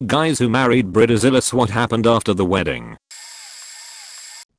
Guys who married BRIDEZILLAS, what happened after the wedding?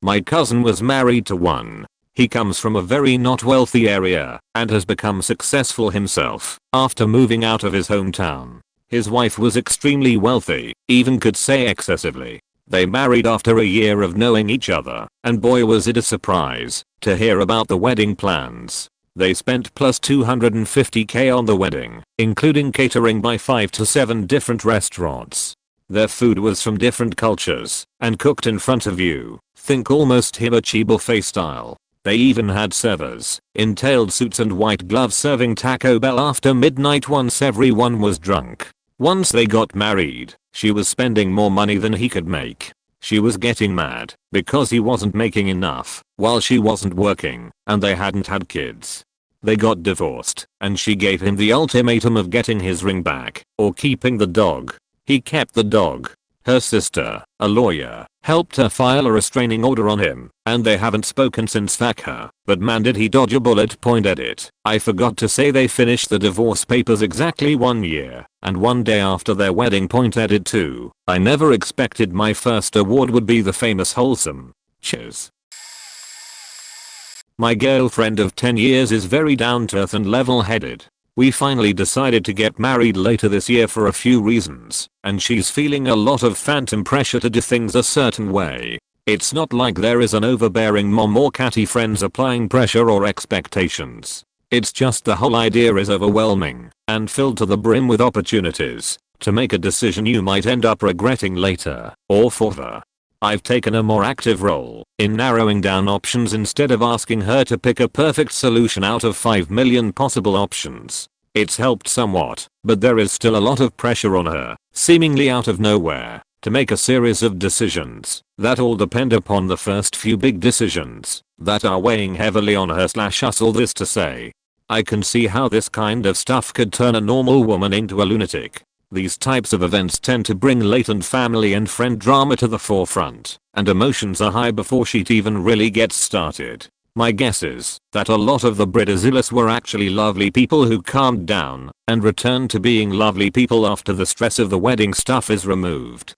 My cousin was married to one. He comes from a very not wealthy area and has become successful himself after moving out of his hometown. His wife was extremely wealthy, even could say excessively. They married after a year of knowing each other, and boy was it a surprise to hear about the wedding plans. They spent plus $250k on the wedding, including catering by 5 to 7 different restaurants. Their food was from different cultures and cooked in front of you. Think almost hibachi buffet style. They even had servers in tailed suits and white gloves serving Taco Bell after midnight once everyone was drunk. Once they got married, she was spending more money than he could make. She was getting mad because he wasn't making enough while she wasn't working, and they hadn't had kids. They got divorced, and she gave him the ultimatum of getting his ring back or keeping the dog. He kept the dog. Her sister, a lawyer, helped her file a restraining order on him, and they haven't spoken since. Fuck her. But man, did he dodge a bullet. Edit. I forgot to say they finished the divorce papers exactly 1 year and 1 day after their wedding. Edit 2. I never expected my first award would be the famous wholesome. Cheers. My girlfriend of 10 years is very down to earth and level-headed. We finally decided to get married later this year for a few reasons, and she's feeling a lot of phantom pressure to do things a certain way. It's not like there is an overbearing mom or catty friends applying pressure or expectations. It's just the whole idea is overwhelming and filled to the brim with opportunities to make a decision you might end up regretting later or further. I've taken a more active role in narrowing down options instead of asking her to pick a perfect solution out of 5 million possible options. It's helped somewhat, but there is still a lot of pressure on her, seemingly out of nowhere, to make a series of decisions that all depend upon the first few big decisions that are weighing heavily on her/us. All this to say, I can see how this kind of stuff could turn a normal woman into a lunatic. These types of events tend to bring latent family and friend drama to the forefront, and emotions are high before shit even really gets started. My guess is that a lot of the BRIDEZILLAS were actually lovely people who calmed down and returned to being lovely people after the stress of the wedding stuff is removed.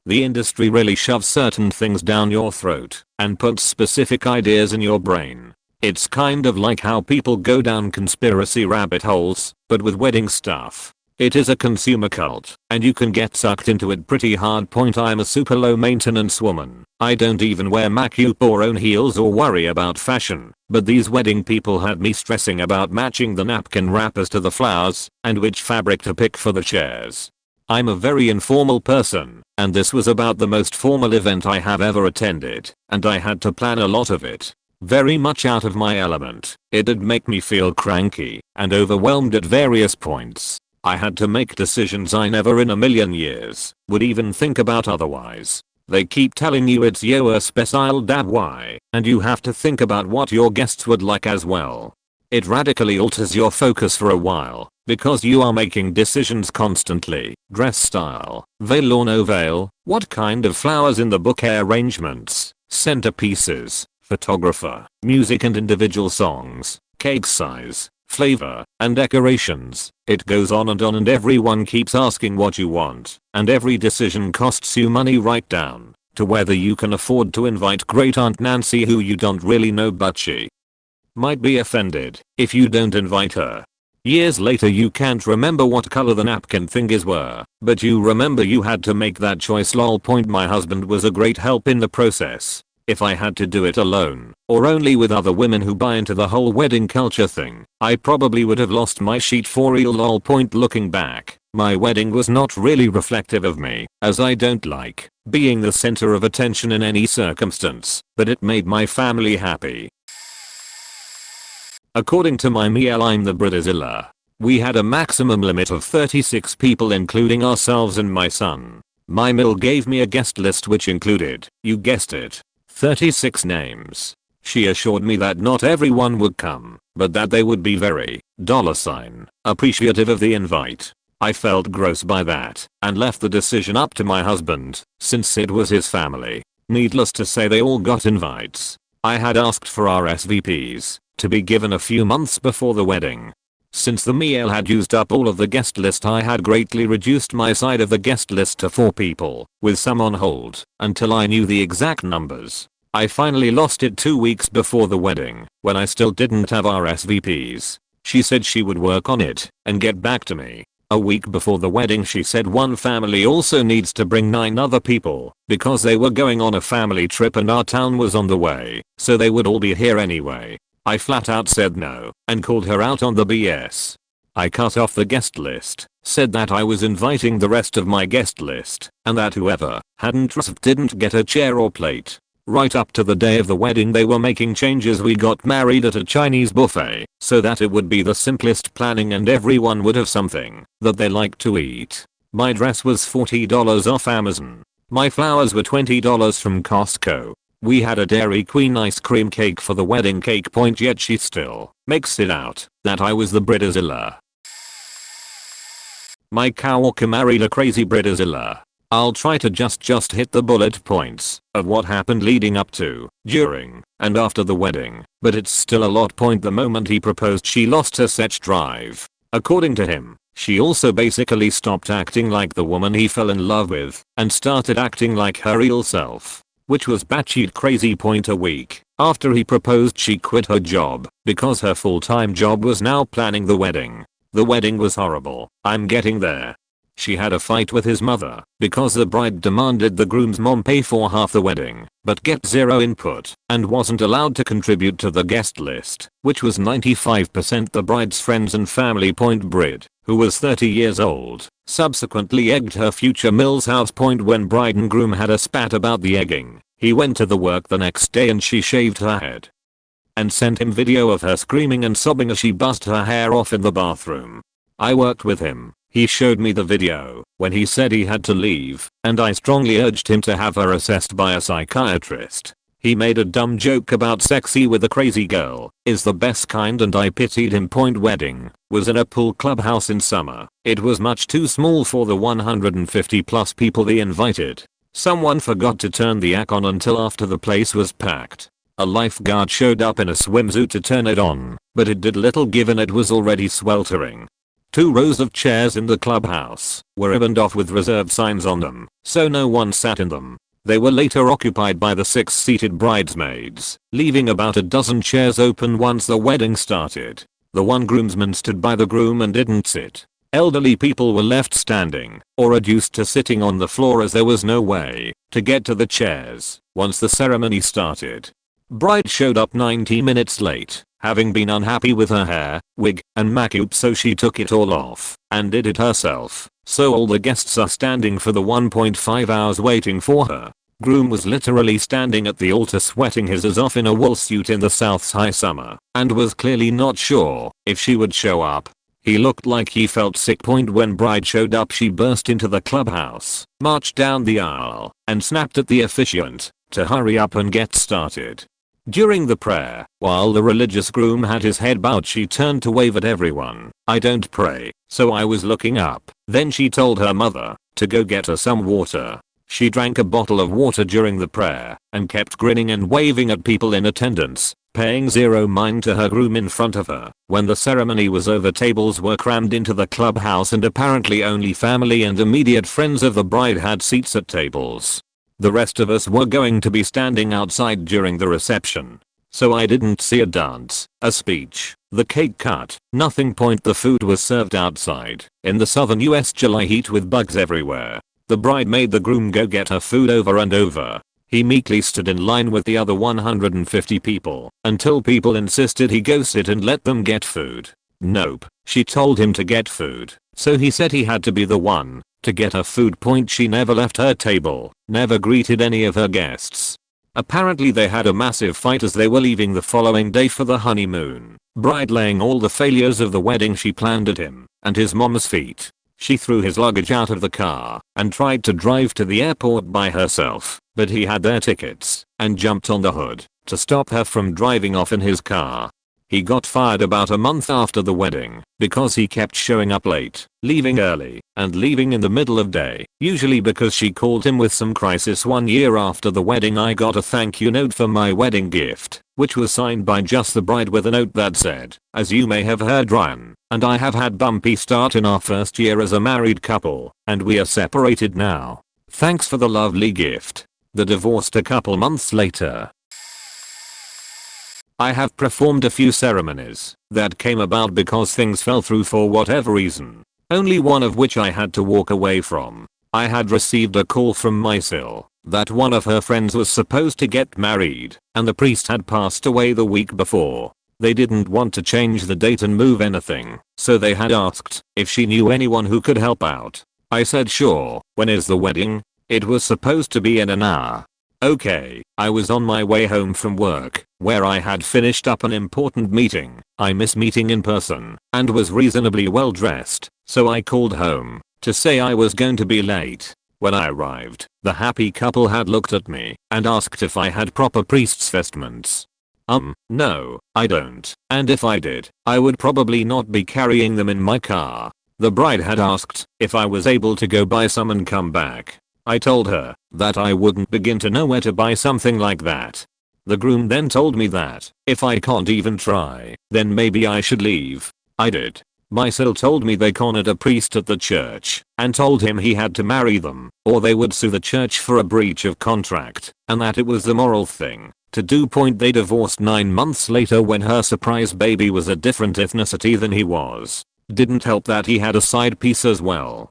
The industry really shoves certain things down your throat and puts specific ideas in your brain. It's kind of like how people go down conspiracy rabbit holes, but with wedding stuff. It is a consumer cult, and you can get sucked into it pretty hard. I'm a super low maintenance woman. I don't even wear makeup or own heels or worry about fashion, but these wedding people had me stressing about matching the napkin wrappers to the flowers and which fabric to pick for the chairs. I'm a very informal person, and this was about the most formal event I have ever attended, and I had to plan a lot of it. Very much out of my element. It'd make me feel cranky and overwhelmed at various points. I had to make decisions I never in a million years would even think about otherwise. They keep telling you it's your special why, and you have to think about what your guests would like as well. It radically alters your focus for a while because you are making decisions constantly. Dress style, veil or no veil, what kind of flowers in the bouquet arrangements, centerpieces, photographer, music and individual songs, cake size, flavor, and decorations. It goes on, and everyone keeps asking what you want, and every decision costs you money, right down to whether you can afford to invite Great Aunt Nancy, who you don't really know but she might be offended if you don't invite her. Years later you can't remember what color the napkin thingies were, but you remember you had to make that choice. Lol. My husband was a great help in the process. If I had to do it alone, or only with other women who buy into the whole wedding culture thing, I probably would have lost my shit for real. Lol. Looking back, my wedding was not really reflective of me, as I don't like being the center of attention in any circumstance, but it made my family happy. According to my meal, I'm the BRIDEZILLA. We had a maximum limit of 36 people, including ourselves and my son. My meal gave me a guest list which included, you guessed it, 36 names. She assured me that not everyone would come, but that they would be very appreciative of the invite. I felt gross by that and left the decision up to my husband, since it was his family. Needless to say, they all got invites. I had asked for RSVPs to be given a few months before the wedding. Since the meal had used up all of the guest list, I had greatly reduced my side of the guest list to 4 people, with some on hold, until I knew the exact numbers. I finally lost it 2 weeks before the wedding, when I still didn't have RSVPs. She said she would work on it and get back to me. A week before the wedding she said one family also needs to bring 9 other people because they were going on a family trip and our town was on the way, so they would all be here anyway. I flat out said no and called her out on the BS. I cut off the guest list, said that I was inviting the rest of my guest list and that whoever hadn't RSVP'd didn't get a chair or plate. Right up to the day of the wedding they were making changes. We got married at a Chinese buffet so that it would be the simplest planning and everyone would have something that they like to eat. My dress was $40 off Amazon. My flowers were $20 from Costco. We had a Dairy Queen ice cream cake for the wedding cake point, yet she still makes it out that I was the Bridezilla. My coworker married a crazy Bridezilla. I'll try to just hit the bullet points of what happened leading up to, during, and after the wedding, but it's still a lot. Point: the moment he proposed she lost her sex drive. According to him, she also basically stopped acting like the woman he fell in love with and started acting like her real self, which was batshit crazy. Point: a week after he proposed she quit her job because her full-time job was now planning the wedding. The wedding was horrible. I'm getting there. She had a fight with his mother because the bride demanded the groom's mom pay for half the wedding but get zero input and wasn't allowed to contribute to the guest list, which was 95% the bride's friends and family. Point: Brid, who was 30 years old, subsequently egged her future Mill's house. Point: when bride and groom had a spat about the egging, he went to the work the next day and she shaved her head and sent him video of her screaming and sobbing as she buzzed her hair off in the bathroom. I worked with him. He showed me the video when he said he had to leave, and I strongly urged him to have her assessed by a psychiatrist. He made a dumb joke about sexy with a crazy girl is the best kind and I pitied him. Point: wedding was in a pool clubhouse in summer. It was much too small for the 150 plus people they invited. Someone forgot to turn the air on until after the place was packed. A lifeguard showed up in a swimsuit to turn it on, but it did little given it was already sweltering. 2 rows of chairs in the clubhouse were ribboned off with reserved signs on them, so no one sat in them. They were later occupied by the 6-seated bridesmaids, leaving about a dozen chairs open once the wedding started. The one groomsman stood by the groom and didn't sit. Elderly people were left standing or reduced to sitting on the floor as there was no way to get to the chairs once the ceremony started. Bride showed up 90 minutes late, having been unhappy with her hair, wig, and makeup, so she took it all off and did it herself. So all the guests are standing for the 1.5 hours waiting for her. Groom was literally standing at the altar sweating his ass off in a wool suit in the South's high summer and was clearly not sure if she would show up. He looked like he felt sick. Point: when bride showed up she burst into the clubhouse, marched down the aisle, and snapped at the officiant to hurry up and get started. During the prayer, while the religious groom had his head bowed, she turned to wave at everyone. I don't pray, so I was looking up. Then she told her mother to go get her some water. She drank a bottle of water during the prayer and kept grinning and waving at people in attendance, paying zero mind to her groom in front of her. When the ceremony was over, tables were crammed into the clubhouse and apparently only family and immediate friends of the bride had seats at tables. The rest of us were going to be standing outside during the reception. So I didn't see a dance, a speech, the cake cut, nothing. Point: the food was served outside in the southern US July heat with bugs everywhere. The bride made the groom go get her food over and over. He meekly stood in line with the other 150 people until people insisted he go sit and let them get food. Nope, she told him to get food, so he said he had to be the one to get her food. Point: she never left her table, never greeted any of her guests. Apparently they had a massive fight as they were leaving the following day for the honeymoon. Bride laying all the failures of the wedding she planned at him and his mom's feet. She threw his luggage out of the car and tried to drive to the airport by herself, but he had their tickets and jumped on the hood to stop her from driving off in his car. He got fired about a month after the wedding because he kept showing up late, leaving early, and leaving in the middle of day, usually because she called him with some crisis. 1 year after the wedding I got a thank you note for my wedding gift. which was signed by just the bride with a note that said, "As you may have heard, Ryan and I have had bumpy start in our first year as a married couple, and we are separated now. Thanks for the lovely gift." The divorced a couple months later. I have performed a few ceremonies that came about because things fell through for whatever reason. Only one of which I had to walk away from. I had received a call from my sil that one of her friends was supposed to get married and the priest had passed away the week before. They didn't want to change the date and move anything, so they had asked if she knew anyone who could help out. I said sure. When is the wedding? It was supposed to be in an hour. Okay, I was on my way home from work, where I had finished up an important meeting. I miss meeting in person, and was reasonably well dressed, so I called home to say I was going to be late. When I arrived, the happy couple had looked at me and asked if I had proper priest's vestments. No, I don't, and if I did, I would probably not be carrying them in my car. The bride had asked if I was able to go buy some and come back. I told her that I wouldn't begin to know where to buy something like that. The groom then told me that if I can't even try, then maybe I should leave. I did. My sil told me they cornered a priest at the church and told him he had to marry them or they would sue the church for a breach of contract, and that it was the moral thing to do. They divorced 9 months later when her surprise baby was a different ethnicity than he was. Didn't help that he had a side piece as well.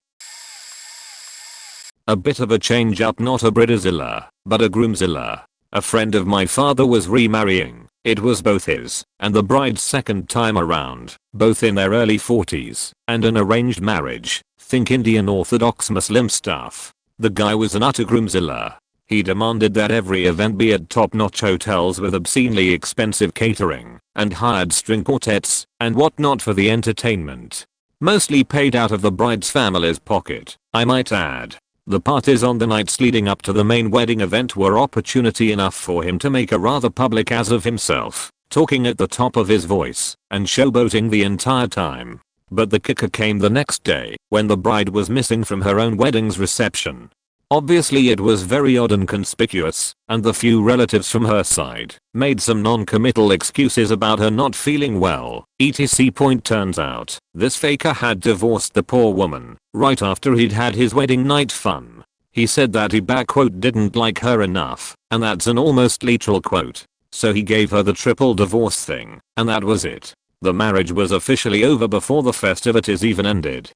A bit of a change up, not a bridezilla, but a groomzilla. A friend of my father was remarrying. It was both his and the bride's second time around, both in their early 40s, and an arranged marriage. Think Indian Orthodox Muslim stuff. The guy was an utter groomzilla. He demanded that every event be at top-notch hotels with obscenely expensive catering, and hired string quartets and whatnot for the entertainment. Mostly paid out of the bride's family's pocket, I might add. The parties on the nights leading up to the main wedding event were opportunity enough for him to make a rather public ass of himself, talking at the top of his voice and showboating the entire time. But the kicker came the next day when the bride was missing from her own wedding's reception. Obviously it was very odd and conspicuous, and the few relatives from her side made some non-committal excuses about her not feeling well, etc. Turns out, this faker had divorced the poor woman right after he'd had his wedding night fun. He said that he "didn't like her enough," and that's an almost literal quote. So he gave her the triple divorce thing, and that was it. The marriage was officially over before the festivities even ended.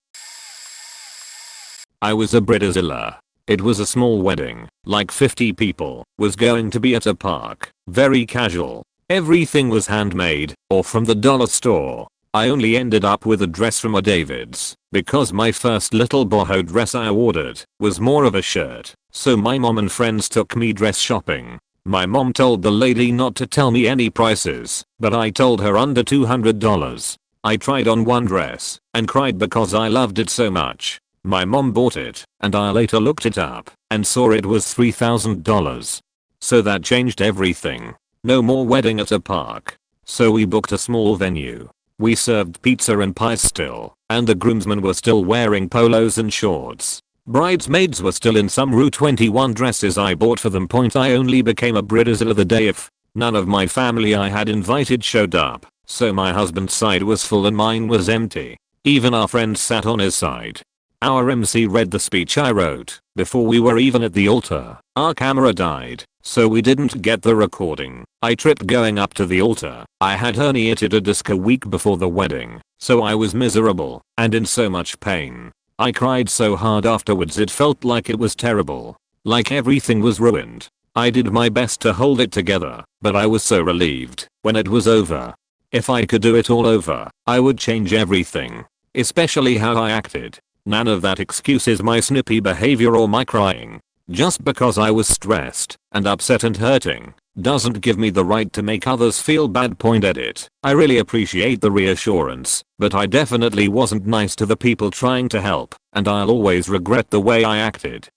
I was a bridezilla. It was a small wedding, like 50 people, was going to be at a park, very casual. Everything was handmade, or from the dollar store. I only ended up with a dress from a David's, because my first little boho dress I ordered was more of a shirt, so my mom and friends took me dress shopping. My mom told the lady not to tell me any prices, but I told her under $200. I tried on one dress, and cried because I loved it so much. My mom bought it, and I later looked it up, and saw it was $3,000. So that changed everything. No more wedding at a park. So we booked a small venue. We served pizza and pies still, and the groomsmen were still wearing polos and shorts. Bridesmaids were still in some Rue 21 dresses I bought for them. I only became a bridezilla the day if none of my family I had invited showed up, so my husband's side was full and mine was empty. Even our friends sat on his side. Our MC read the speech I wrote before we were even at the altar. Our camera died, so we didn't get the recording. I tripped going up to the altar. I had herniated a disc a week before the wedding, so I was miserable and in so much pain. I cried so hard afterwards it felt like it was terrible. Like everything was ruined. I did my best to hold it together, but I was so relieved when it was over. If I could do it all over, I would change everything. Especially how I acted. None of that excuses my snippy behavior or my crying. Just because I was stressed and upset and hurting doesn't give me the right to make others feel bad. Edit. I really appreciate the reassurance, but I definitely wasn't nice to the people trying to help, and I'll always regret the way I acted.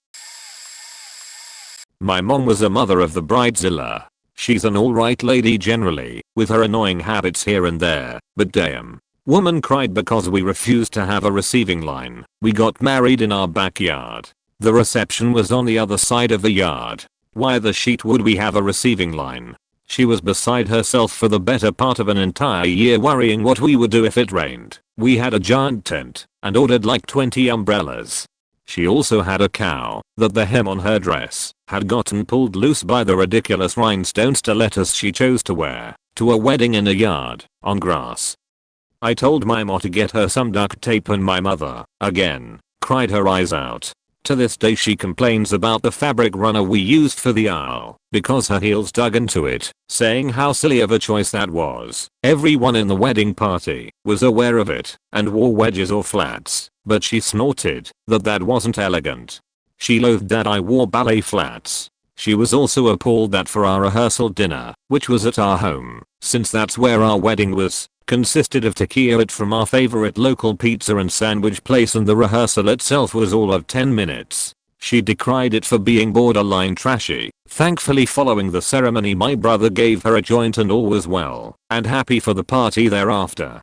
My mom was a mother of the bridezilla. She's an alright lady generally, with her annoying habits here and there, but damn. Woman cried because we refused to have a receiving line. We got married in our backyard. The reception was on the other side of the yard. Why the shit would we have a receiving line? She was beside herself for the better part of an entire year, worrying what we would do if it rained. We had a giant tent and ordered like 20 umbrellas. She also had a cow that the hem on her dress had gotten pulled loose by the ridiculous rhinestone stilettos she chose to wear to a wedding in a yard on grass. I told my ma to get her some duct tape, and my mother, again, cried her eyes out. To this day she complains about the fabric runner we used for the aisle because her heels dug into it, saying how silly of a choice that was. Everyone in the wedding party was aware of it and wore wedges or flats, but she snorted that that wasn't elegant. She loathed that I wore ballet flats. She was also appalled that for our rehearsal dinner, which was at our home, since that's where our wedding was, consisted of takeaway from our favorite local pizza and sandwich place, and the rehearsal itself was all of 10 minutes. She decried it for being borderline trashy. Thankfully, following the ceremony, my brother gave her a joint and all was well and happy for the party thereafter.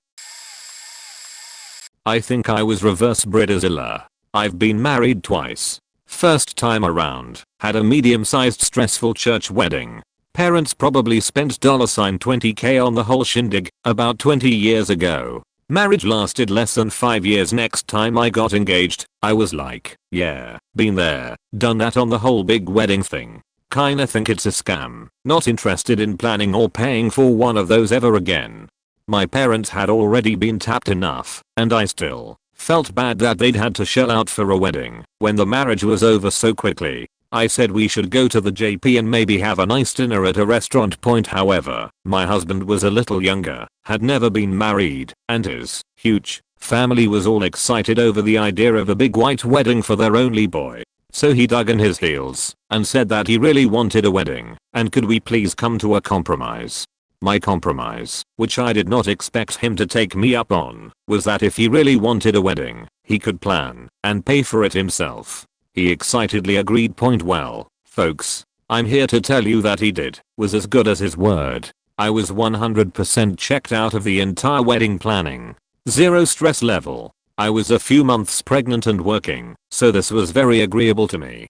I think I was reverse Bridezilla. I've been married twice. First time around, had a medium-sized stressful church wedding. Parents probably spent $20k on the whole shindig about 20 years ago. Marriage lasted less than 5 years. Next time I got engaged, I was like, yeah, been there, done that on the whole big wedding thing. Kinda think it's a scam. Not interested in planning or paying for one of those ever again. My parents had already been tapped enough, and I still felt bad that they'd had to shell out for a wedding when the marriage was over so quickly. I said we should go to the JP and maybe have a nice dinner at a restaurant. However, my husband was a little younger, had never been married, and his huge family was all excited over the idea of a big white wedding for their only boy. So he dug in his heels and said that he really wanted a wedding, and could we please come to a compromise. My compromise, which I did not expect him to take me up on, was that if he really wanted a wedding, he could plan and pay for it himself. He excitedly agreed. Well, folks, I'm here to tell you that he was as good as his word. I was 100% checked out of the entire wedding planning. Zero stress level. I was a few months pregnant and working, so this was very agreeable to me.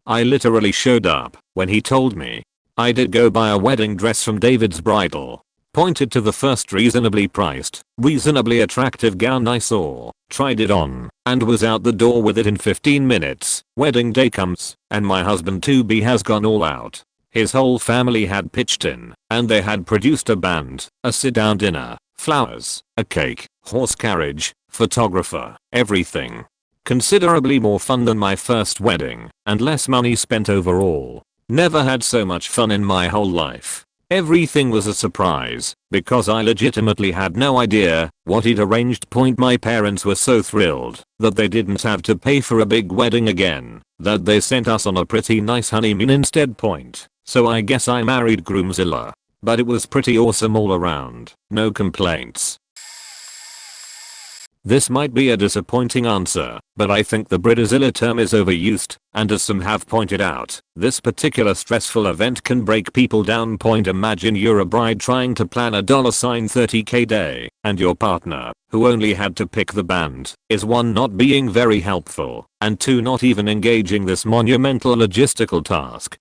I literally showed up when he told me. I did go buy a wedding dress from David's Bridal. Pointed to the first reasonably priced, reasonably attractive gown I saw, tried it on, and was out the door with it in 15 minutes. Wedding day comes, and my husband to be has gone all out. His whole family had pitched in, and they had produced a band, a sit-down dinner, flowers, a cake, horse carriage, photographer, everything. Considerably more fun than my first wedding, and less money spent overall. Never had so much fun in my whole life. Everything was a surprise, because I legitimately had no idea what he'd arranged. My parents were so thrilled that they didn't have to pay for a big wedding again, that they sent us on a pretty nice honeymoon instead. So I guess I married Groomzilla. But it was pretty awesome all around, no complaints. This might be a disappointing answer, but I think the Bridezilla term is overused, and as some have pointed out, this particular stressful event can break people down. Imagine you're a bride trying to plan a $30k day, and your partner, who only had to pick the band, is 1 not being very helpful, and 2 not even engaging this monumental logistical task.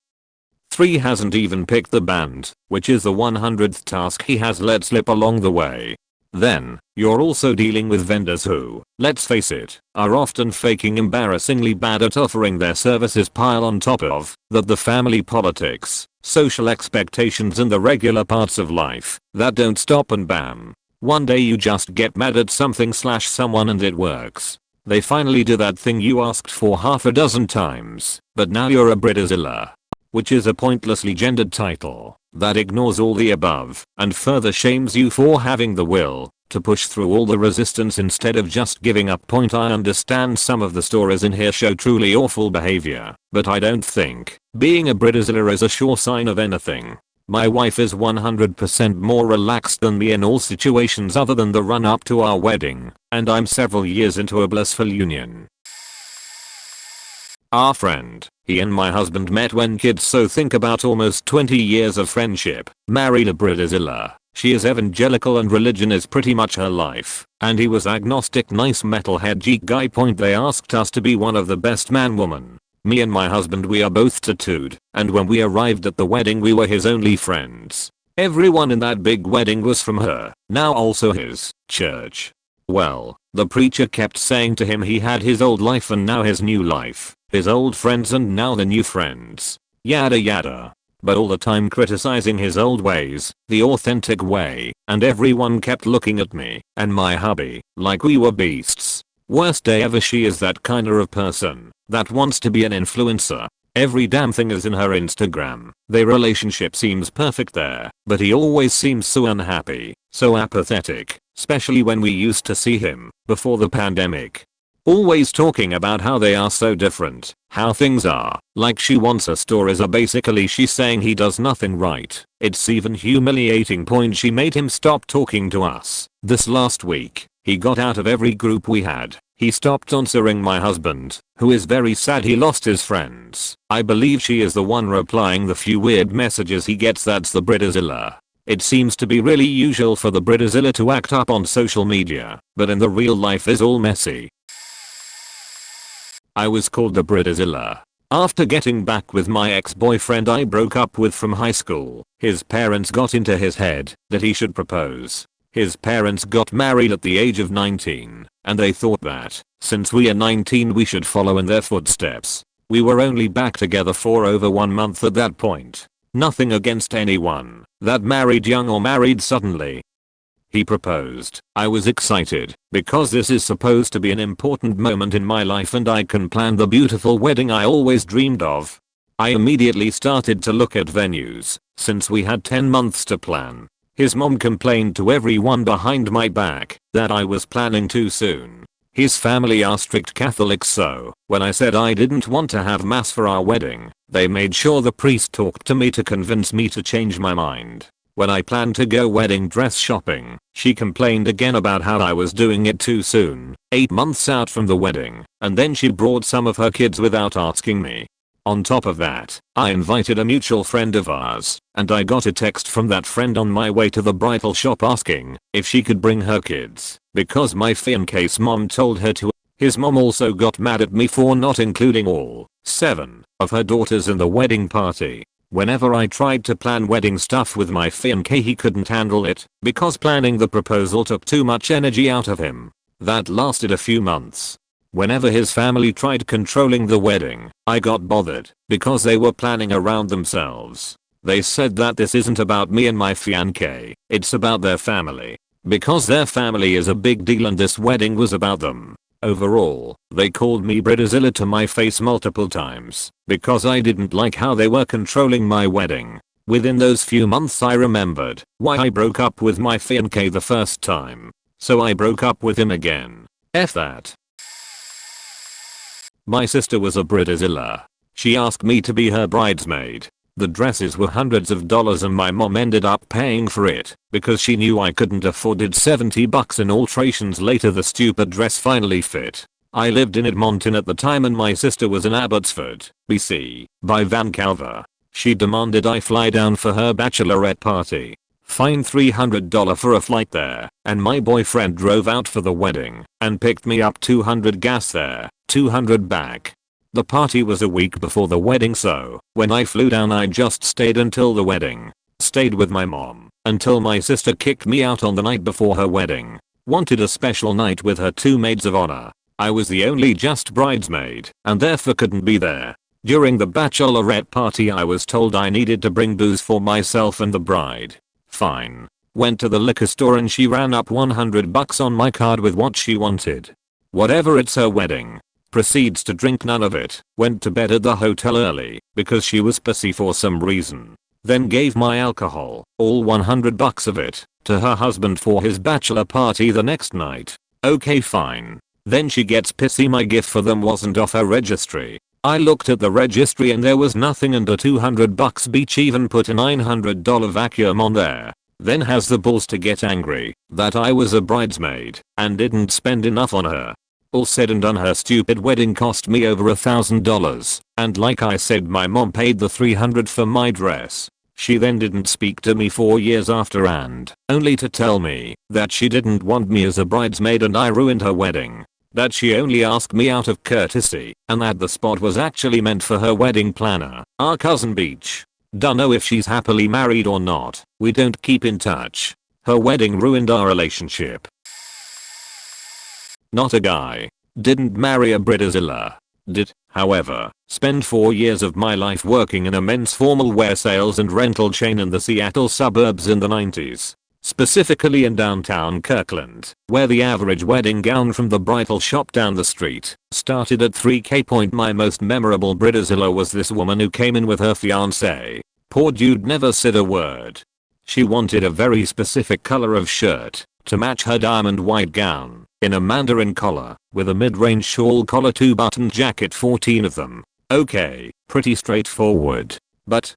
3 hasn't even picked the band, which is the 100th task he has let slip along the way. Then, you're also dealing with vendors who, let's face it, are often faking embarrassingly bad at offering their services. Pile on top of that the family politics, social expectations, and the regular parts of life that don't stop, and bam, one day you just get mad at something/someone and it works. They finally do that thing you asked for half a dozen times, but now you're a Bridezilla. Which is a pointlessly gendered title that ignores all the above and further shames you for having the will to push through all the resistance instead of just giving up. I understand some of the stories in here show truly awful behavior, but I don't think being a Bridezilla is a sure sign of anything. My wife is 100% more relaxed than me in all situations other than the run up to our wedding, and I'm several years into a blissful union. Our friend, he and my husband met when kids, so think about almost 20 years of friendship. Married a Bridezilla. She is evangelical and religion is pretty much her life, and he was agnostic, nice metalhead geek guy. They asked us to be one of the best man-woman Me and my husband, we are both tattooed, and when we arrived at the wedding we were his only friends. Everyone in that big wedding was from her, now also his, church. Well, the preacher kept saying to him he had his old life and now his new life, his old friends and now the new friends. Yada yada. But all the time criticizing his old ways, the authentic way, and everyone kept looking at me and my hubby like we were beasts. Worst day ever. She is that kinda of person that wants to be an influencer. Every damn thing is in her Instagram. Their relationship seems perfect there, but he always seems so unhappy, so apathetic, especially when we used to see him before the pandemic. Always talking about how they are so different, how things are, like she wants a stories are basically she's saying he does nothing right. It's even humiliating point she made him stop talking to us. This last week, he got out of every group we had. He stopped answering my husband, who is very sad he lost his friends. I believe she is the one replying the few weird messages he gets. That's the Bridezilla. It seems to be really usual for the Bridezilla to act up on social media, but in the real life is all messy. I was called the Bridezilla after getting back with my ex-boyfriend I broke up with from high school. His parents got into his head that he should propose. His parents got married at the age of 19, and they thought that, since we are 19 we should follow in their footsteps. We were only back together for over 1 month at that point. Nothing against anyone that married young or married suddenly. He proposed. I was excited because this is supposed to be an important moment in my life and I can plan the beautiful wedding I always dreamed of. I immediately started to look at venues since we had 10 months to plan. His mom complained to everyone behind my back that I was planning too soon. His family are strict Catholics, so when I said I didn't want to have mass for our wedding, they made sure the priest talked to me to convince me to change my mind. When I planned to go wedding dress shopping, she complained again about how I was doing it too soon, 8 months out from the wedding, and then she brought some of her kids without asking me. On top of that, I invited a mutual friend of ours, and I got a text from that friend on my way to the bridal shop asking if she could bring her kids, because my fiance's mom told her to. His mom also got mad at me for not including all 7 of her daughters in the wedding party. Whenever I tried to plan wedding stuff with my fiancé he couldn't handle it because planning the proposal took too much energy out of him. That lasted a few months. Whenever his family tried controlling the wedding, I got bothered because they were planning around themselves. They said that this isn't about me and my fiancé, it's about their family. Because their family is a big deal and this wedding was about them. Overall, they called me Bridezilla to my face multiple times because I didn't like how they were controlling my wedding. Within those few months I remembered why I broke up with my fiancé the first time. So I broke up with him again. F that. My sister was a Bridezilla. She asked me to be her bridesmaid. The dresses were hundreds of dollars and my mom ended up paying for it because she knew I couldn't afford it. $70 in alterations later the stupid dress finally fit. I lived in Edmonton at the time and my sister was in Abbotsford, BC, by Vancouver. She demanded I fly down for her bachelorette party. Fine $300 for a flight there, and my boyfriend drove out for the wedding and picked me up. $200 gas there, $200 back. The party was a week before the wedding, so when I flew down I just stayed until the wedding. Stayed with my mom until my sister kicked me out on the night before her wedding. Wanted a special night with her 2 maids of honor. I was the only just bridesmaid and therefore couldn't be there. During the bachelorette party I was told I needed to bring booze for myself and the bride. Fine. Went to the liquor store and she ran up $100 on my card with what she wanted. Whatever, it's her wedding. Proceeds to drink none of it. Went to bed at the hotel early because she was pissy for some reason. Then gave my alcohol, all $100 of it, to her husband for his bachelor party the next night. Okay, fine. Then she gets pissy my gift for them wasn't off her registry. I looked at the registry and there was nothing and a $200 beach even put a $900 vacuum on there. Then has the balls to get angry that I was a bridesmaid and didn't spend enough on her. All said and done her stupid wedding cost me over $1,000 and like I said my mom paid the $300 for my dress. She then didn't speak to me for years after and only to tell me that she didn't want me as a bridesmaid and I ruined her wedding. that she only asked me out of courtesy, and that the spot was actually meant for her wedding planner, our cousin Beach. Dunno if she's happily married or not, we don't keep in touch. Her wedding ruined our relationship. Not a guy. Didn't marry a Bridezilla. Did, however, spend 4 years of my life working in a men's formal wear sales and rental chain in the Seattle suburbs in the 90s. Specifically in downtown Kirkland, where the average wedding gown from the bridal shop down the street started at $3K. My most memorable Bridezilla was this woman who came in with her fiance. Poor dude never said a word. She wanted a very specific color of shirt to match her diamond white gown, in a mandarin collar, with a mid-range shawl collar 2-button jacket, 14 of them. Okay, pretty straightforward. But,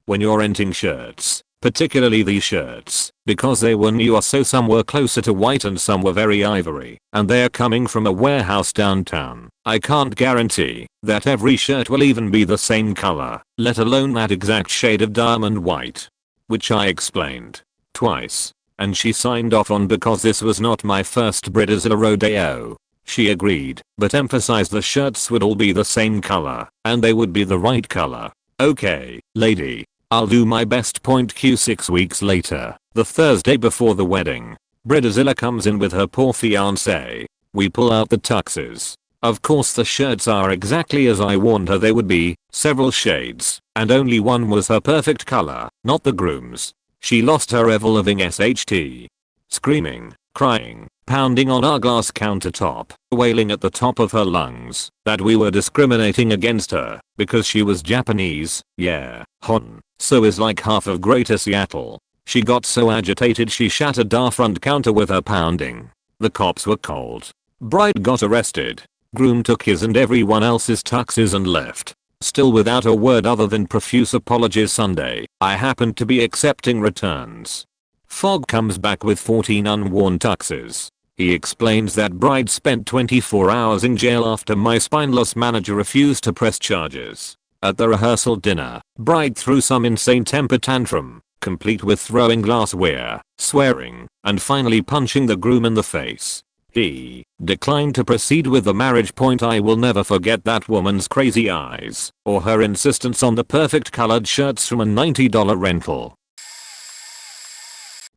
when you're renting shirts, particularly these shirts, because they were new, or so some were closer to white and some were very ivory, and they're coming from a warehouse downtown, I can't guarantee that every shirt will even be the same color, let alone that exact shade of diamond white. Which I explained twice, and she signed off on because this was not my first Bridezilla rodeo. She agreed, but emphasized the shirts would all be the same color, and they would be the right color. Okay, lady, I'll do my best. Q 6 weeks later, the Thursday before the wedding, Bridezilla comes in with her poor fiance. We pull out the tuxes. Of course the shirts are exactly as I warned her they would be, several shades, and only one was her perfect color, not the groom's. She lost her ever-loving SHT. Screaming, crying, pounding on our glass countertop, wailing at the top of her lungs that we were discriminating against her because she was Japanese. Yeah, hon, so is like half of Greater Seattle. She got so agitated she shattered our front counter with her pounding. The cops were called. Bride got arrested. Groom took his and everyone else's tuxes and left. Still without a word other than profuse apologies. Sunday, I happened to be accepting returns. Fogg comes back with 14 unworn tuxes. He explains that bride spent 24 hours in jail after my spineless manager refused to press charges. At the rehearsal dinner, bride threw some insane temper tantrum, complete with throwing glassware, swearing, and finally punching the groom in the face. He declined to proceed with the marriage. I will never forget that woman's crazy eyes, or her insistence on the perfect colored shirts from a $90 rental.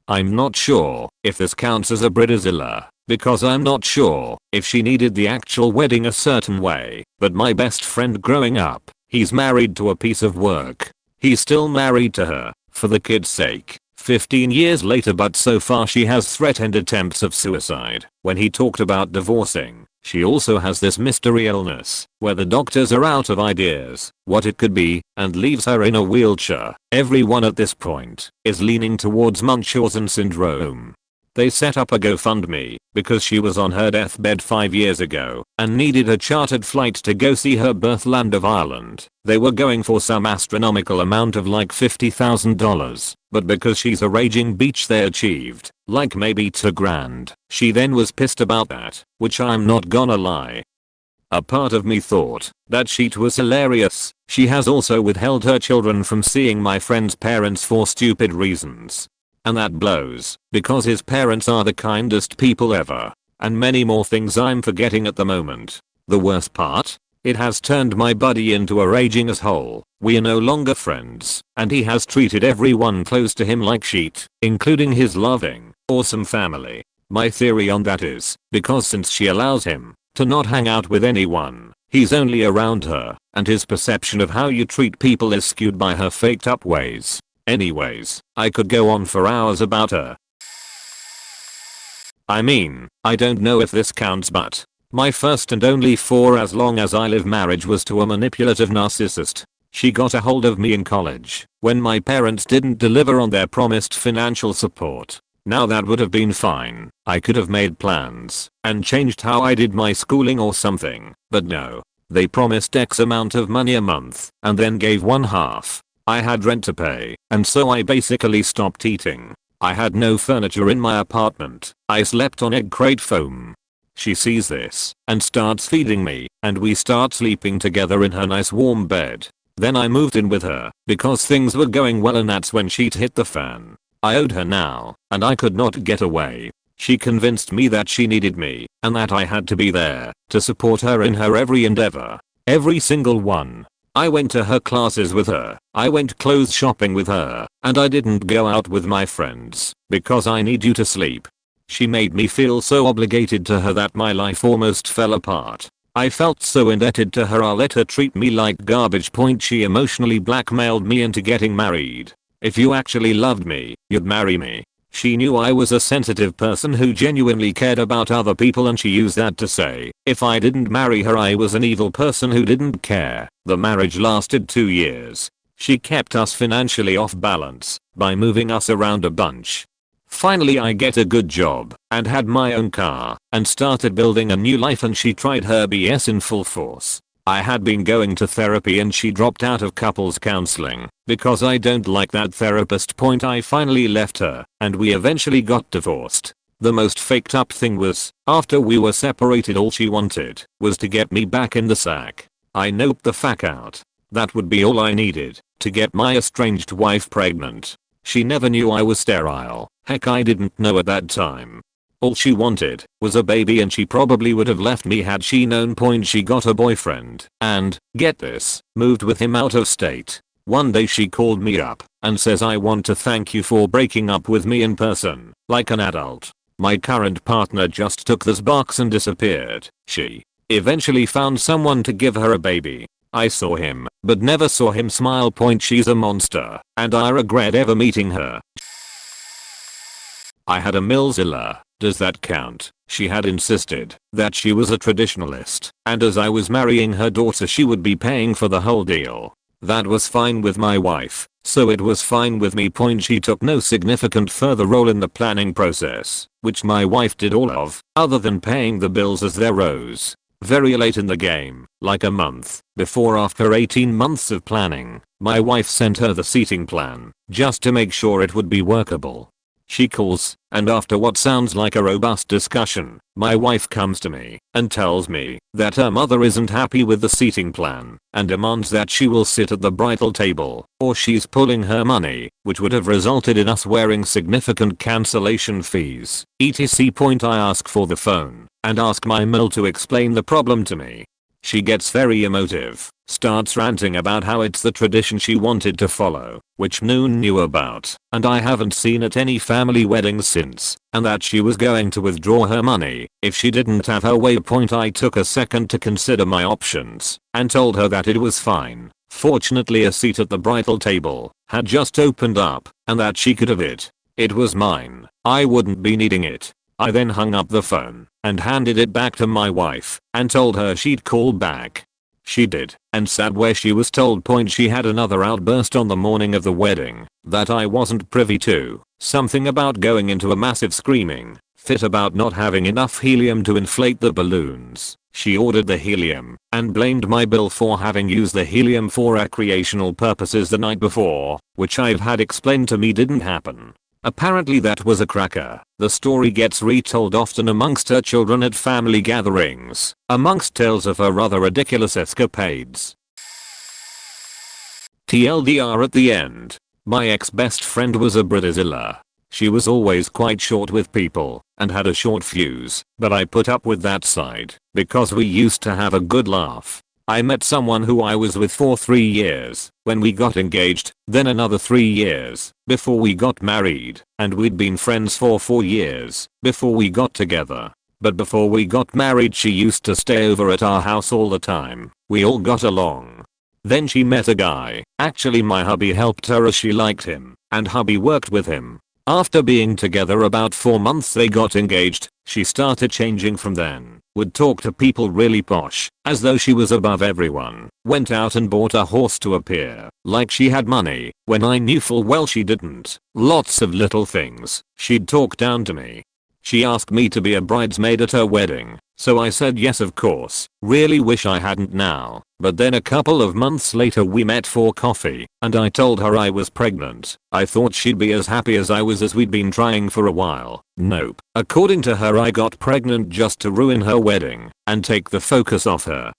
I'm not sure if this counts as a Bridezilla, because I'm not sure if she needed the actual wedding a certain way, but my best friend growing up, he's married to a piece of work. He's still married to her, for the kid's sake. 15 years later, but so far she has threatened attempts of suicide. When he talked about divorcing, she also has this mystery illness where the doctors are out of ideas what it could be and leaves her in a wheelchair. Everyone at this point is leaning towards Munchausen syndrome. They set up a GoFundMe because she was on her deathbed 5 years ago and needed a chartered flight to go see her birthland of Ireland. They were going for some astronomical amount of like $50,000, but because she's a raging beach they achieved like maybe $2,000. She then was pissed about that, which I'm not gonna lie. A part of me thought that shit was hilarious. She has also withheld her children from seeing my friend's parents for stupid reasons. And that blows, because his parents are the kindest people ever. And many more things I'm forgetting at the moment. The worst part? It has turned my buddy into a raging asshole. We are no longer friends, and he has treated everyone close to him like shit, including his loving, awesome family. My theory on that is, because since she allows him to not hang out with anyone, he's only around her, and his perception of how you treat people is skewed by her faked up ways. Anyways, I could go on for hours about her. I mean, I don't know if this counts, but my first and only for as long as I live marriage was to a manipulative narcissist. She got a hold of me in college when my parents didn't deliver on their promised financial support. Now that would have been fine. I could have made plans and changed how I did my schooling or something, but no. They promised X amount of money a month and then gave one half. I had rent to pay, and so I basically stopped eating. I had no furniture in my apartment. I slept on egg crate foam. She sees this and starts feeding me, and we start sleeping together in her nice warm bed. Then I moved in with her because things were going well, and that's when shit hit the fan. I owed her now, and I could not get away. She convinced me that she needed me and that I had to be there to support her in her every endeavor. Every single one. I went to her classes with her, I went clothes shopping with her, and I didn't go out with my friends because I need you to sleep. She made me feel so obligated to her that my life almost fell apart. I felt so indebted to her I let her treat me like garbage. She emotionally blackmailed me into getting married. If you actually loved me, you'd marry me. She knew I was a sensitive person who genuinely cared about other people, and she used that to say if I didn't marry her I was an evil person who didn't care. The marriage lasted 2 years. She kept us financially off balance by moving us around a bunch. Finally I get a good job and had my own car and started building a new life, and she tried her BS in full force. I had been going to therapy and she dropped out of couples counseling because I don't like that therapist. I finally left her and we eventually got divorced. The most faked up thing was, after we were separated all she wanted was to get me back in the sack. I noped the fuck out. That would be all I needed to get my estranged wife pregnant. She never knew I was sterile. Heck, I didn't know at that time. All she wanted was a baby, and she probably would have left me had she known. She got a boyfriend and, get this, moved with him out of state. One day she called me up and says, I want to thank you for breaking up with me in person, like an adult. My current partner just took this box and disappeared. She eventually found someone to give her a baby. I saw him, but never saw him smile. She's a monster, and I regret ever meeting her. I had a Millzilla. Does that count? She had insisted that she was a traditionalist, and as I was marrying her daughter she would be paying for the whole deal. That was fine with my wife, so it was fine with me. She took no significant further role in the planning process, which my wife did all of, other than paying the bills as they rose. Very late in the game, like a month before, after 18 months of planning, my wife sent her the seating plan, just to make sure it would be workable. She calls, and after what sounds like a robust discussion, my wife comes to me and tells me that her mother isn't happy with the seating plan and demands that she will sit at the bridal table or she's pulling her money, which would have resulted in us wearing significant cancellation fees, etc. I ask for the phone and ask my mill to explain the problem to me. She gets very emotive, starts ranting about how it's the tradition she wanted to follow, which no one knew about, and I haven't seen at any family weddings since, and that she was going to withdraw her money if she didn't have her way. I took a second to consider my options and told her that it was fine. Fortunately, a seat at the bridal table had just opened up and that she could have it. It was mine. I wouldn't be needing it. I then hung up the phone and handed it back to my wife and told her she'd call back. She did, and sat where she was told. She had another outburst on the morning of the wedding that I wasn't privy to. Something about going into a massive screaming fit about not having enough helium to inflate the balloons. She ordered the helium and blamed my bill for having used the helium for recreational purposes the night before, which I've had explained to me didn't happen. Apparently that was a cracker. The story gets retold often amongst her children at family gatherings, amongst tales of her rather ridiculous escapades. TLDR at the end. My ex-best friend was a bridezilla. She was always quite short with people and had a short fuse, but I put up with that side because we used to have a good laugh. I met someone who I was with for 3 years when we got engaged, then another 3 years before we got married, and we'd been friends for 4 years before we got together. But before we got married she used to stay over at our house all the time. We all got along. Then she met a guy. Actually my hubby helped her as she liked him, and hubby worked with him. After being together about 4 months they got engaged. She started changing from then. Would talk to people really posh, as though she was above everyone. Went out and bought a horse to appear like she had money, when I knew full well she didn't. Lots of little things. She'd talk down to me. She asked me to be a bridesmaid at her wedding, so I said yes of course. Really wish I hadn't now, but then a couple of months later we met for coffee, and I told her I was pregnant. I thought she'd be as happy as I was, as we'd been trying for a while. Nope. According to her I got pregnant just to ruin her wedding and take the focus off her.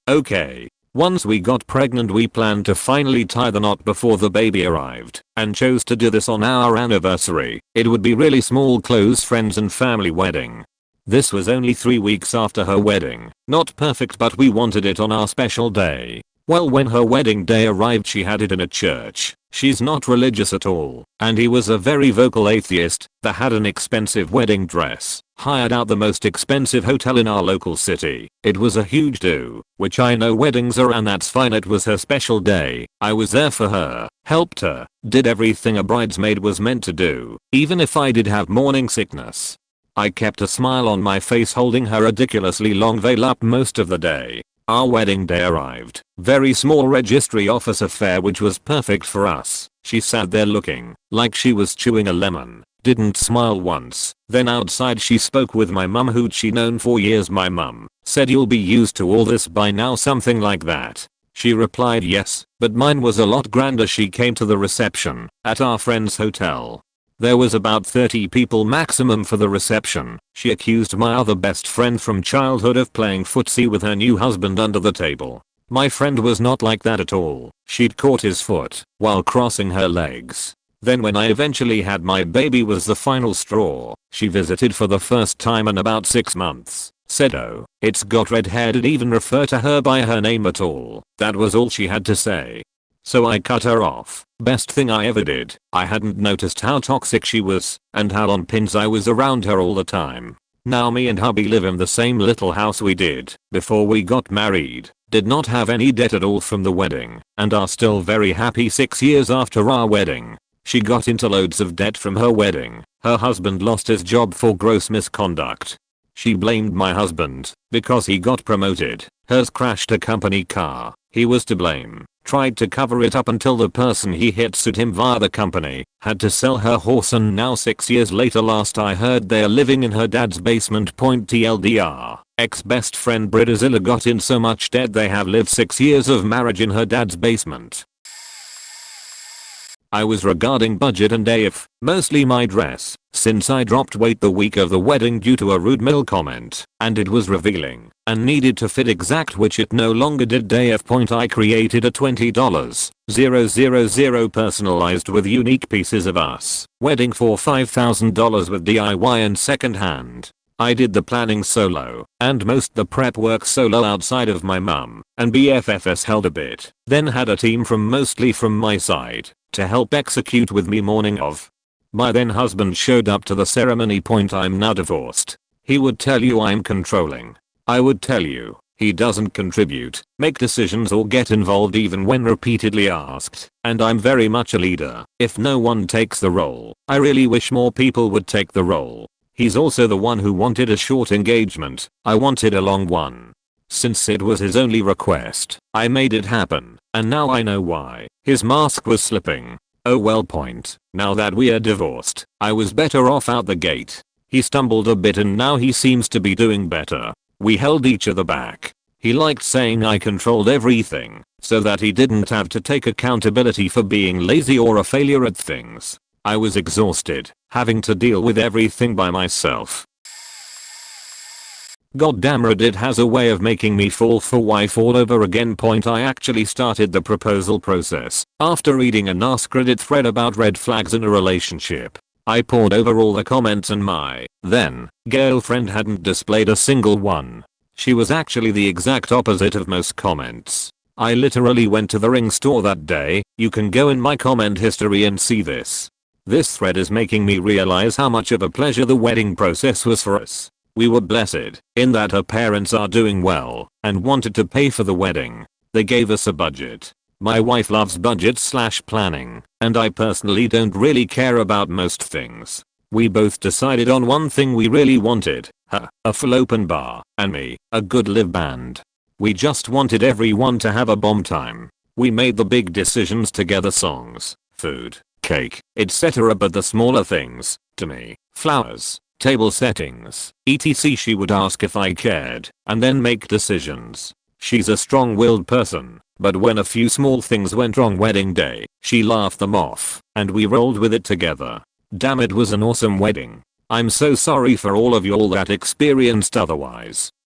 Okay. Once we got pregnant we planned to finally tie the knot before the baby arrived and chose to do this on our anniversary. It would be really small close friends and family wedding. This was only 3 weeks after her wedding. Not perfect but we wanted it on our special day. Well, when her wedding day arrived she had it in a church. She's not religious at all, and he was a very vocal atheist that had an expensive wedding dress, hired out the most expensive hotel in our local city. It was a huge do, which I know weddings are and that's fine. It was her special day. I was there for her, helped her, did everything a bridesmaid was meant to do, even if I did have morning sickness. I kept a smile on my face holding her ridiculously long veil up most of the day. Our wedding day arrived. Very small registry office affair which was perfect for us. She sat there looking like she was chewing a lemon. Didn't smile once. Then outside she spoke with my mum who'd she known for years. My mum said you'll be used to all this by now, something like that. She replied yes, but mine was a lot grander. She came to the reception at our friend's hotel. There was about 30 people maximum for the reception. She accused my other best friend from childhood of playing footsie with her new husband under the table. My friend was not like that at all. She'd caught his foot while crossing her legs. Then when I eventually had my baby was the final straw. She visited for the first time in about 6 months. Said oh, it's got red hair. Didn't even refer to her by her name at all. That was all she had to say. So I cut her off. Best thing I ever did. I hadn't noticed how toxic she was and how on pins I was around her all the time. Now me and hubby live in the same little house we did before we got married. Did not have any debt at all from the wedding and are still very happy 6 years after our wedding. She got into loads of debt from her wedding. Her husband lost his job for gross misconduct. She blamed my husband because he got promoted. Hers crashed a company car. He was to blame. Tried to cover it up until the person he hit sued him via the company. Had to sell her horse and now 6 years later last I heard they're living in her dad's basement. TLDR. Ex-best friend BRIDEZILLAS got in so much debt they have lived 6 years of marriage in her dad's basement. I was regarding budget and AF, mostly my dress, since I dropped weight the week of the wedding due to a rude male comment, and it was revealing, and needed to fit exact which it no longer did. AF. I created a $20,000 personalized with unique pieces of us wedding for $5,000 with DIY and second hand. I did the planning solo, and most the prep work solo outside of my mum, and BFFs held a bit, then had a team from mostly from my side to help execute with me morning of. My then husband showed up to the ceremony. I'm now divorced. He would tell you I'm controlling. I would tell you he doesn't contribute, make decisions or get involved even when repeatedly asked, and I'm very much a leader. If no one takes the role, I really wish more people would take the role. He's also the one who wanted a short engagement. I wanted a long one. Since it was his only request, I made it happen, and now I know why. His mask was slipping. Oh well. Now that we are divorced, I was better off out the gate. He stumbled a bit and now he seems to be doing better. We held each other back. He liked saying I controlled everything, so that he didn't have to take accountability for being lazy or a failure at things. I was exhausted, having to deal with everything by myself. Goddamn, Reddit has a way of making me fall for wife all over again. I actually started the proposal process after reading an AskReddit thread about red flags in a relationship. I pored over all the comments and my then girlfriend hadn't displayed a single one. She was actually the exact opposite of most comments. I literally went to the ring store that day. You can go in my comment history and see this. This thread is making me realize how much of a pleasure the wedding process was for us. We were blessed in that her parents are doing well and wanted to pay for the wedding. They gave us a budget. My wife loves budget/planning, and I personally don't really care about most things. We both decided on one thing we really wanted, her, a full open bar, and me, a good live band. We just wanted everyone to have a bomb time. We made the big decisions together, songs, food, cake, etc. But the smaller things, to me, flowers, table settings, etc. she would ask if I cared, and then make decisions. She's a strong-willed person, but when a few small things went wrong wedding day, she laughed them off, and we rolled with it together. Damn, it was an awesome wedding. I'm so sorry for all of y'all that experienced otherwise.